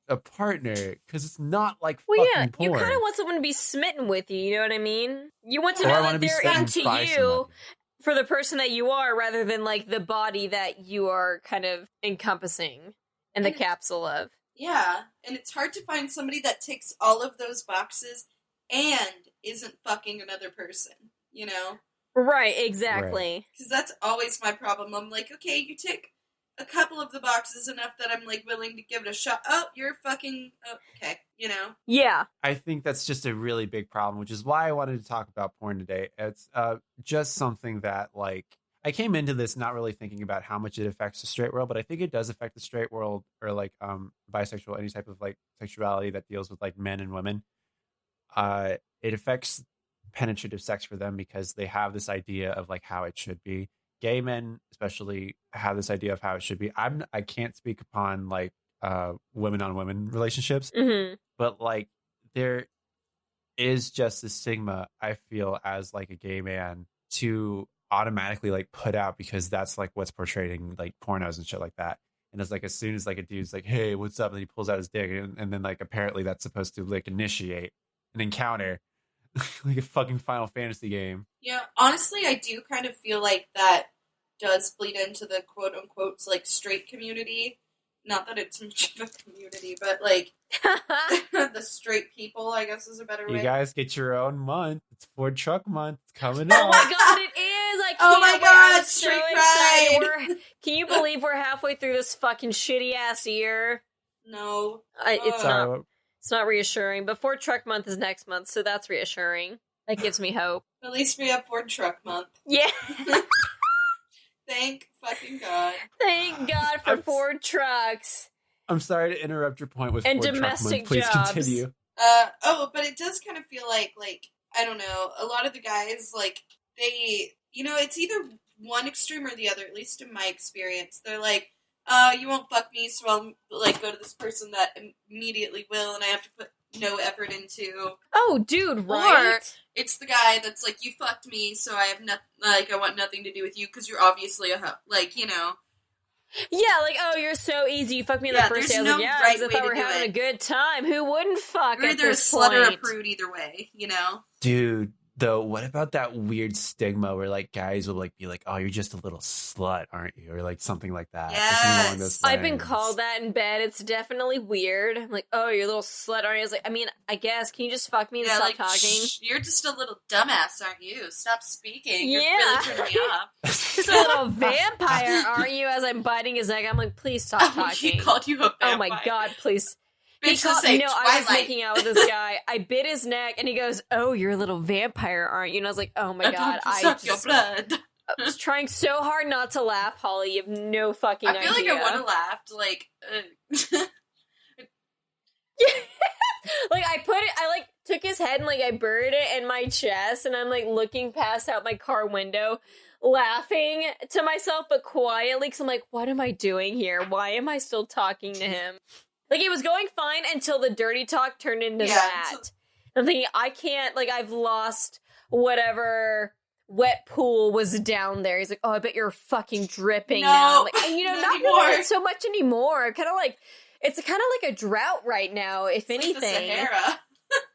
a partner, because it's not like Well, fucking yeah, porn. you kind of want someone to be smitten with you. You know what I mean? You want to Or I know wanna that be they're smitten into by you somebody. for the person that you are, rather than like the body that you are kind of encompassing in the capsule of. Yeah, and it's hard to find somebody that ticks all of those boxes and isn't fucking another person, you know? Right, exactly. Because that's always my problem. I'm like, okay, you tick a couple of the boxes enough that I'm like willing to give it a shot. Oh, you're fucking okay, you know? Yeah. I think that's just a really big problem, which is why I wanted to talk about porn today. It's just something that like I came into this not really thinking about how much it affects the straight world, but I think it does affect the straight world, or like bisexual, any type of like sexuality that deals with like men and women. It affects penetrative sex for them because they have this idea of like how it should be. Gay men especially have this idea of how it should be. I can't speak upon like women on women relationships, but like there is just a stigma, I feel, as like a gay man to automatically like put out, because that's like what's portrayed in like pornos and shit like that. And it's like as soon as like a dude's like, hey, what's up, and he pulls out his dick, and then like apparently that's supposed to like initiate an encounter. Like a fucking Final Fantasy game. Yeah, honestly, I do kind of feel like that does bleed into the quote unquote like straight community. Not that it's much of a community, but like the straight people, I guess, is a better way. You guys get your own month. It's Ford Truck Month. It's coming Oh up. my god, it is! I can't Oh my wait. god, I'm so straight excited. pride! Can you believe we're halfway through this fucking shitty ass year? No. It's Ugh. not. It's not reassuring. But Ford Truck Month is next month, so that's reassuring. That gives me hope. At least we have Ford Truck Month. Yeah. Thank fucking God. Thank God for Ford trucks. I'm sorry to interrupt your point with And Ford domestic Truck Month. Please jobs. continue. But it does kind of feel like I don't know, a lot of the guys, like, they, you know, it's either one extreme or the other, at least in my experience. They're like, you won't fuck me, so I'll, like, go to this person that immediately will, and I have to put no effort into. Oh, dude, right? Or it's the guy that's like, you fucked me, so I have I want nothing to do with you, because you're obviously a hoe. Like, you know. Yeah, like, oh, you're so easy. You fucked me in the first day. I was like, yeah, because I thought we were having a good time. Who wouldn't fuck You're at either a this slut point? or a prude either way, you know? Dude, though, what about that weird stigma where like guys will like be like, oh, you're just a little slut, aren't you? Or like something like that. Yes. I've been called that in bed. It's definitely weird. I'm like, oh, you're a little slut, aren't you? I was like, I mean, I guess. Can you just fuck me and stop talking? Shh, you're just a little dumbass, aren't you? Stop speaking. Yeah. You're really turning me off. Just a little vampire, aren't you? As I'm biting his neck, I'm like, please stop talking. He called you a vampire. Oh my god, please. Bitch, I was making out with this guy. I bit his neck, and he goes, "Oh, you're a little vampire, aren't you?" And I was like, "Oh my god, your blood." I was trying so hard not to laugh, Holly. You have no fucking idea. I feel like I would have laughed. Like, like I took his head and like I buried it in my chest, and I'm like looking past out my car window, laughing to myself, but quietly, because I'm like, what am I doing here? Why am I still talking to him? Like, it was going fine until the dirty talk turned into that. I'm thinking, I can't, like, I've lost whatever wet pool was down there. He's like, oh, I bet you're fucking dripping now. I'm like, and, you know, not really so much anymore. Kind of like, it's kind of like a drought right now, if anything. Like the Sahara.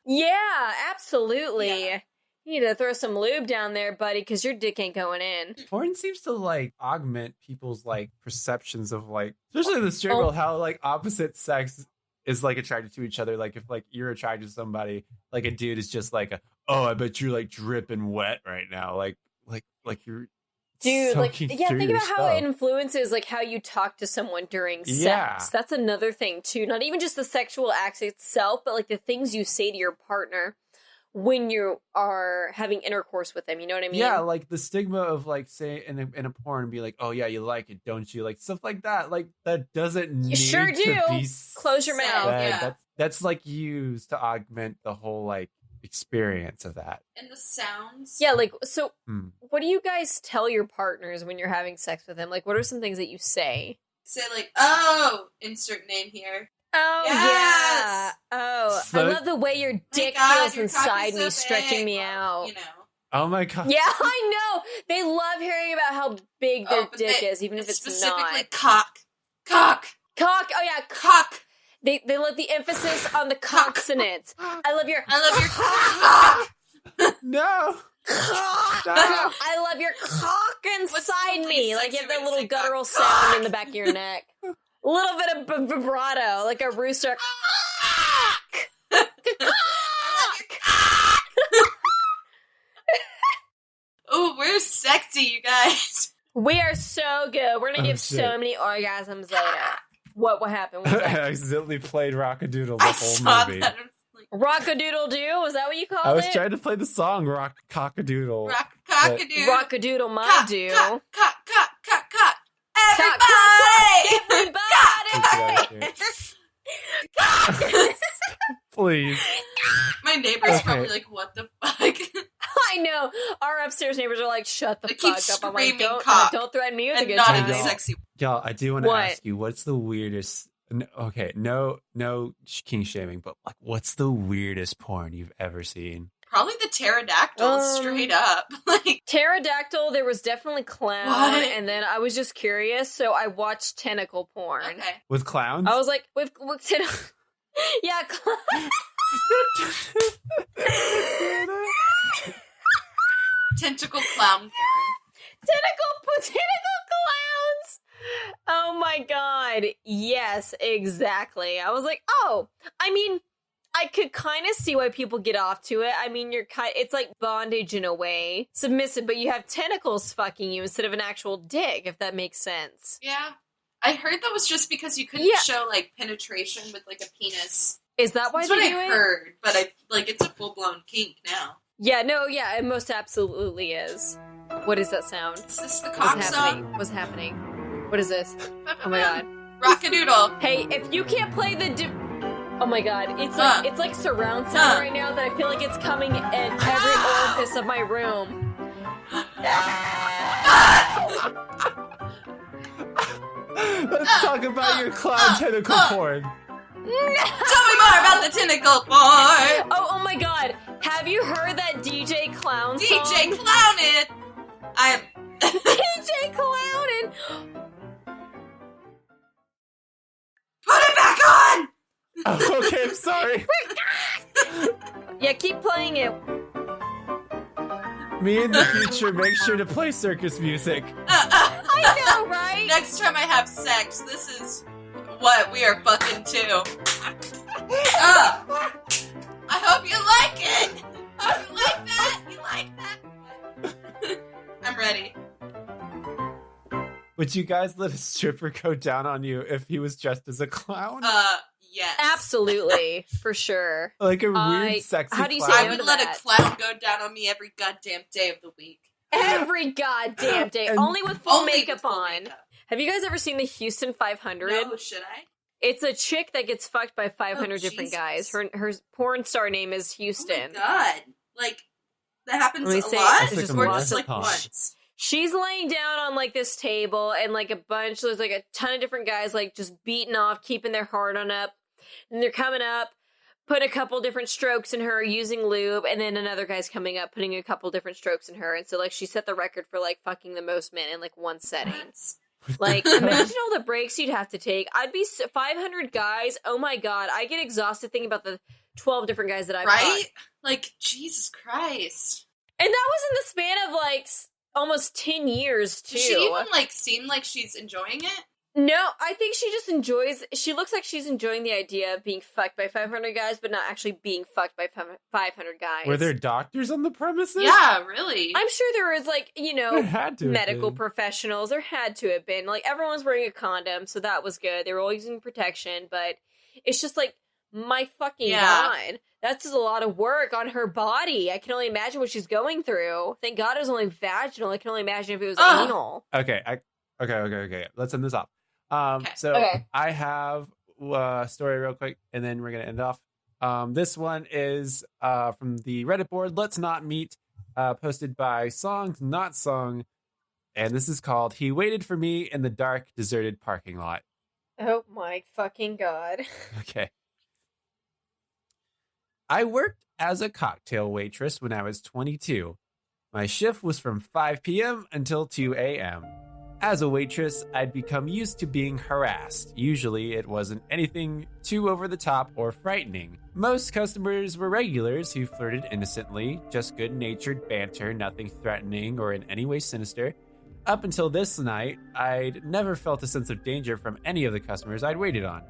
Yeah, absolutely. Yeah. You need to throw some lube down there, buddy, because your dick ain't going in. Porn seems to like augment people's like perceptions of like, especially in the straight world, how like opposite sex is like attracted to each other. Like if like you're attracted to somebody, like a dude is just like, oh, I bet you're like dripping wet right now. Like you're, dude, like, yeah, think about how it stuff. influences like how you talk to someone during sex. Yeah. That's another thing too. Not even just the sexual act itself, but like the things you say to your partner when you are having intercourse with them. You know what I mean? Yeah, like the stigma of like say in a porn be like, oh yeah, you like it, don't you? Like stuff like that. Like that doesn't You need sure do. to be Close your mouth. said. Yeah. That's like used to augment the whole like experience of that. And the sounds. Yeah, like, so Hmm. what do you guys tell your partners when you're having sex with them? Like, what are some things that you say? Say like, oh, insert name here. Oh, Yes! yeah. Oh, So- I love the way your dick God, feels your cock inside is me, so stretching big. me Well, out. You know. Oh my god. Yeah, I know. They love hearing about how big their but dick is, even if it's specifically not. cock. Cock. Oh, yeah. Cock. They let the emphasis on the consonants. I love your I love your cock. No. Stop. I love your cock inside the me. least like you sexy have that way to little say guttural cock? sound in the back of your neck. A little bit of vibrato, like a rooster. Oh, we're sexy, you guys. We are so good. We're gonna Oh, give shit. so many orgasms later. What happened? What was I that? accidentally played Rockadoodle the I whole saw movie. that. I was like, Rockadoodle doo? Was that what you called I was it? trying to play the song Rock Cockadoodle. rock, cockadoo. Rockadoodle my cock, do. cock, cock, cock, cock, cock. Cock, Everybody! Everybody! Please. My neighbor's Okay. probably like, what the fuck? I know. Our upstairs neighbors are like, shut the They keep fuck up. I'm like, screaming don't, cock. don't threaten me with a And good not in time. a y'all. sexy way. Y'all, I do want to What? ask you, what's the weirdest... Okay, no king shaming, but like, what's the weirdest porn you've ever seen? Probably the pterodactyls, straight up. Like, Pterodactyl, there was definitely clown, What? and then I was just curious, so I watched tentacle porn. okay. With clowns? I was like, with yeah, Tentacle clown porn. tentacle clowns. Oh my god, yes, exactly. I was like, oh, I mean, I could kind of see why people get off to it. I mean, it's like bondage in a way, submissive, but you have tentacles fucking you instead of an actual dick, if that makes sense. Yeah. I heard that was just because you couldn't Yeah. show, like, penetration with, like, a penis. Is that why That's they what do I it? heard, but it's a full-blown kink now. Yeah, no, yeah, it most absolutely is. What is that sound? Is this the What's cock happening? song? What's happening? What is this? Oh my god. Rockadoodle. Hey, if you can't play the oh my god, it's like surround sound Uh. right now that I feel like it's coming in every orifice of my room. Let's talk about your clown tentacle porn. Tell me more about the tentacle porn. Oh my god. Have you heard that DJ Clown song? DJ Clowned. I'm. DJ Clownin'. Put it back on. Oh, okay, I'm sorry. Yeah, keep playing it. Me in the future, make sure to play circus music. I know, right? Next time I have sex, this is what we are fucking to. I hope you like it. You like that? You like that? I'm ready. Would you guys let a stripper go down on you if he was dressed as a clown? Yes. Absolutely, for sure. Like a weird, sexy how do you say clown? I would to let that? a clown go down on me every goddamn day of the week. Every goddamn day, And only with full Only with makeup full on. makeup. Have you guys ever seen the Houston 500? No, should I? It's a chick that gets fucked by 500 different Jesus. guys. Her porn star name is Houston. Oh my god. Like, that happens Let me a say- lot? it's just Or lots just of like times. once? She's laying down on like this table and like there's like a ton of different guys like just beating off, keeping their heart on up. And they're coming up, putting a couple different strokes in her using lube, and then another guy's coming up, putting a couple different strokes in her. And so like she set the record for like fucking the most men in like one setting. Like, imagine all the breaks you'd have to take. I'd be 500 guys. Oh my god, I get exhausted thinking about the 12 different guys that I've Right? fucked. Like, Jesus Christ. And that was in the span of like almost 10 years too. Does she even, like, seem like she's enjoying it? No, I think she just she looks like she's enjoying the idea of being fucked by 500 guys, but not actually being fucked by 500 guys. Were there doctors on the premises? Yeah, really. I'm sure there was like, There had to have medical been. professionals. There had to have been. Like, everyone's wearing a condom, so that was good. They were all using protection, but it's just like, my fucking Yeah. god. That's just a lot of work on her body. I can only imagine what she's going through. Thank God it was only vaginal. I can only imagine if it was anal. Okay. Okay. Let's end this off. Okay. I have a story real quick, and then we're gonna end off. This one is from the Reddit board. Let's Not Meet, posted by Songs Not Sung, and this is called "He Waited for Me in the Dark, Deserted Parking Lot." Oh my fucking God. Okay. I worked as a cocktail waitress when I was 22. My shift was from 5 p.m. until 2 a.m. As a waitress, I'd become used to being harassed. Usually, it wasn't anything too over the top or frightening. Most customers were regulars who flirted innocently, just good-natured banter, nothing threatening or in any way sinister. Up until this night, I'd never felt a sense of danger from any of the customers I'd waited on.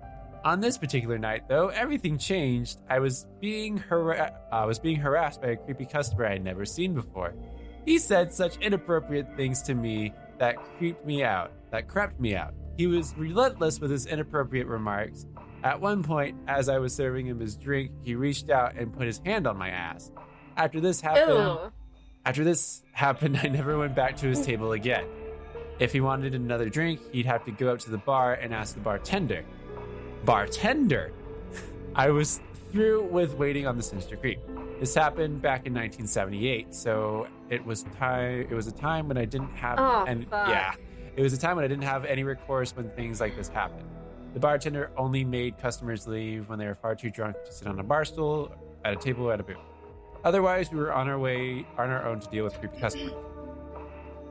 On this particular night, though, everything changed. I was being harassed by a creepy customer I'd never seen before. He said such inappropriate things to me that crept me out. He was relentless with his inappropriate remarks. At one point, as I was serving him his drink, he reached out and put his hand on my ass. After this happened, I never went back to his table again. If he wanted another drink, he'd have to go up to the bar and ask the bartender. I was through with waiting on the sinister creep. This happened back in 1978, so it was a time when I didn't have it was a time when I didn't have any recourse when things like this happened. The bartender only made customers leave when they were far too drunk to sit on a bar stool, at a table, or at a booth. Otherwise, we were on our own to deal with creepy customers.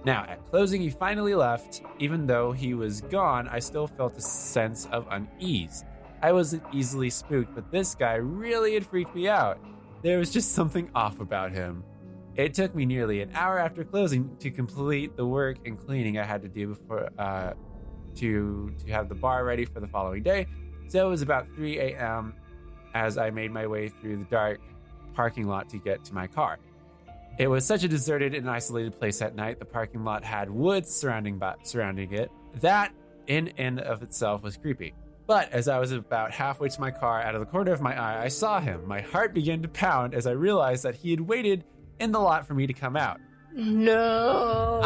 Now, at closing, he finally left. Even though he was gone, I still felt a sense of unease. I wasn't easily spooked, but this guy really had freaked me out. There was just something off about him. It took me nearly an hour after closing to complete the work and cleaning I had to do before to have the bar ready for the following day. So it was about 3 a.m. as I made my way through the dark parking lot to get to my car. It was such a deserted and isolated place at night. The parking lot had woods surrounding it. That, in and of itself, was creepy. But as I was about halfway to my car, out of the corner of my eye, I saw him. My heart began to pound as I realized that he had waited in the lot for me to come out. No.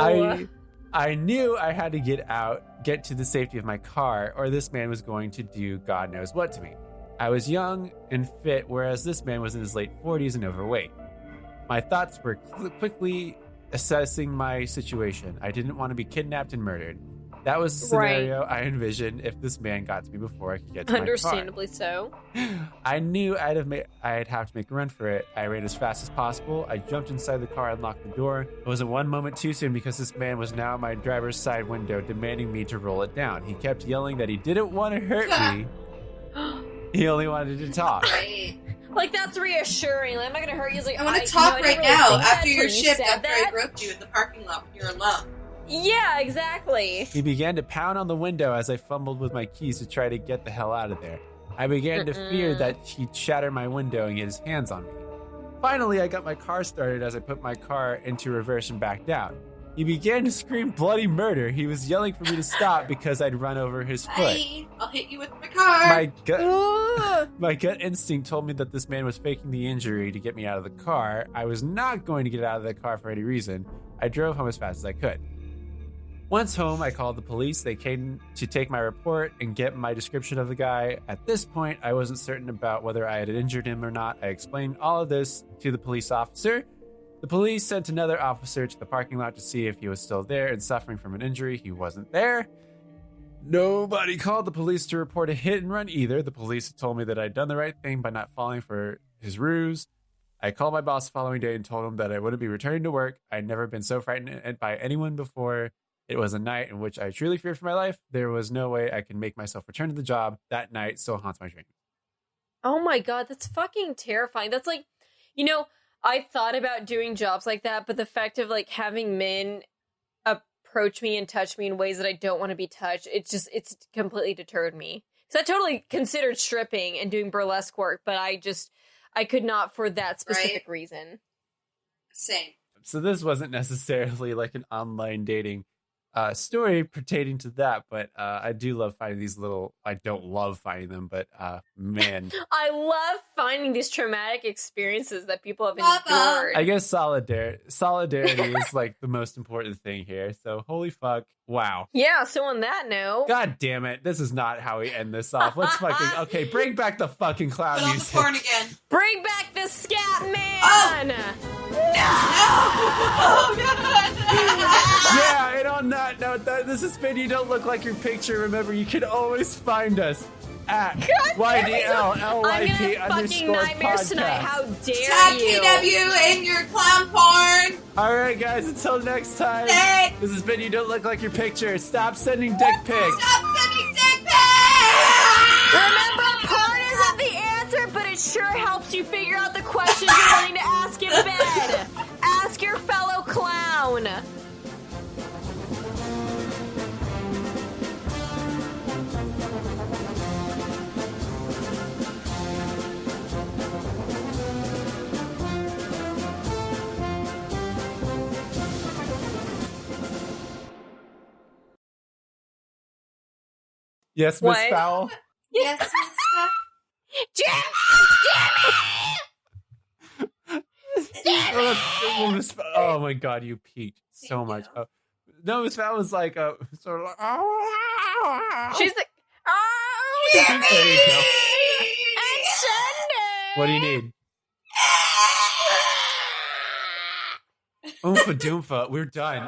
I knew I had to get to the safety of my car, or this man was going to do God knows what to me. I was young and fit, whereas this man was in his late 40s and overweight. My thoughts were quickly assessing my situation. I didn't want to be kidnapped and murdered. That was the scenario I envisioned if this man got to me before I could get to my car. Understandably so. I knew I'd have to make a run for it. I ran as fast as possible. I jumped inside the car and locked the door. It wasn't one moment too soon because this man was now at my driver's side window demanding me to roll it down. He kept yelling that he didn't want to hurt me. He only wanted to talk. Right. Like, that's reassuring. Like, I'm not going to hurt you. He's like, I want to talk right now after your shift, after I groped you in the parking lot when you're alone. Yeah, exactly. He began to pound on the window as I fumbled with my keys to try to get the hell out of there. I began to fear that he'd shatter my window and get his hands on me. Finally, I got my car started as I put my car into reverse and backed out. He began to scream bloody murder. He was yelling for me to stop because I'd run over his foot. Hey, I'll hit you with my car. My gut instinct told me that this man was faking the injury to get me out of the car. I was not going to get out of the car for any reason. I drove home as fast as I could. Once home, I called the police. They came to take my report and get my description of the guy. At this point, I wasn't certain about whether I had injured him or not. I explained all of this to the police officer. The police sent another officer to the parking lot to see if he was still there and suffering from an injury. He wasn't there. Nobody called the police to report a hit and run either. The police had told me that I'd done the right thing by not falling for his ruse. I called my boss the following day and told him that I wouldn't be returning to work. I'd never been so frightened by anyone before. It was a night in which I truly feared for my life. There was no way I could make myself return to the job. That night still haunts my dreams. Oh my God, that's fucking terrifying. That's like, I thought about doing jobs like that, but the fact of like having men approach me and touch me in ways that I don't want to be touched, it's completely deterred me. So I totally considered stripping and doing burlesque work, but I could not for that specific reason. Same. So this wasn't necessarily like an online dating story pertaining to that, but I do love finding these little. I don't love finding them, but man, I love finding these traumatic experiences that people have Papa. endured. I guess solidarity is like the most important thing here. So holy fuck, wow. Yeah, so on that note, God damn it, this is not how we end this off. Let's fucking okay, bring back the fucking clown Put on the music. porn again. bring back the scat man! Oh, God. Yeah, and on that note, this has been You Don't Look Like Your Picture. Remember, you can always find us at YDLLYP I'm gonna fucking nightmares tonight. How dare Tag you? KW in your clown porn. All right, guys, until next time. Hey. This has been You Don't Look Like Your Picture. Stop sending dick pics. Stop sending dick pics. Remember, porn isn't the answer, but it sure helps you figure out the questions you're wanting to ask in bed. Ask your fellow clown. Yes, Miss What? Fowl. Yes, Mister. Oh, Miss Fowl. Oh my God, you peaked so much. Oh, no, Miss Fowl was like sort of like. She's like, oh, There you go. it's Sunday. What do you need? Oompa Doompa. We're done.